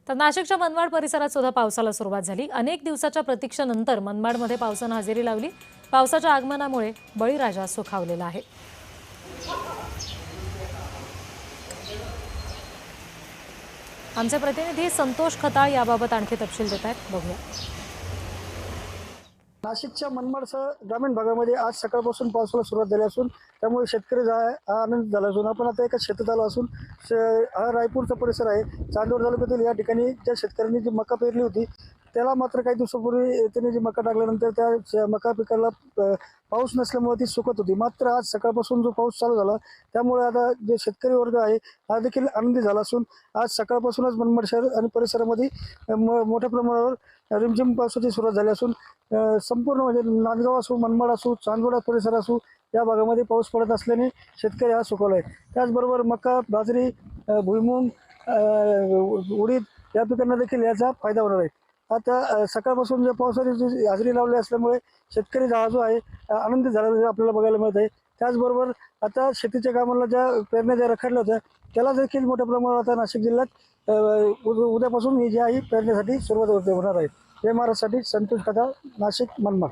तर नाशिकच्या मनमाड परिसरात सुद्धा पावसाला सुरुवात झाली। अनेक दिवसाच्या प्रतीक्षेनंतर मनमाडमध्ये पावसानं हजेरी लावली। पावसाच्या आगमनामुळे बळीराजा सुखावलेला आहे। आमचे प्रतिनिधी संतोष खताळ याबाबत आणखी तपशील देत आहेत, बघूया। नाशिकच्या मनमाडसह ग्रामीण भागामध्ये आज सकाळपासून पावसाला सुरुवात झाली असून त्यामुळे शेतकरी आनंद झाला असून आपण आता एका शेतात आलो असून हा रायपूरचा परिसर आहे। चांदवड तालुक्यातील या ठिकाणी ज्या शेतकऱ्यांनी जी मका पेरली होती त्याला मात्र काही दिवसापूर्वी त्यांनी जी मका टाकल्यानंतर त्या मका पिकाला पाऊस नसल्यामुळे ती सुकत होती। मात्र आज सकाळपासून जो पाऊस चालू झाला त्यामुळे आता जे शेतकरी वर्ग आहे हा देखील आनंदी झाला असून आज सकाळपासूनच मनमाड शहर आणि परिसरामध्ये मोठ्या प्रमाणावर रिमझिम पावसाची सुरुवात झाली असून संपूर्ण म्हणजे नांदगाव असो, मनमाड असो, चांदवड परिसर असो या भागामध्ये पाऊस पडत असल्याने शेतकरी हा सुखावला आहे। त्याचबरोबर मका, बाजरी, भुईमूग, उडीद या पिकांना देखील याचा फायदा होणार आहे। आता सकाळपासून ज्या पावसाची जी हजेरी लावली असल्यामुळे शेतकरी जो आहे आनंदित झालेला आपल्याला बघायला मिळत आहे। त्याचबरोबर आता शेतीच्या कामाला ज्या पेरण्या ज्या रखडल्या होत्या त्याला देखील मोठ्या प्रमाणात आता नाशिक जिल्ह्यात उद्यापासून ही जी आहे पेरण्यासाठी सुरुवात होणार आहे। जय महाराजसाठी संतोष खताळ, नाशिक, मनमाड।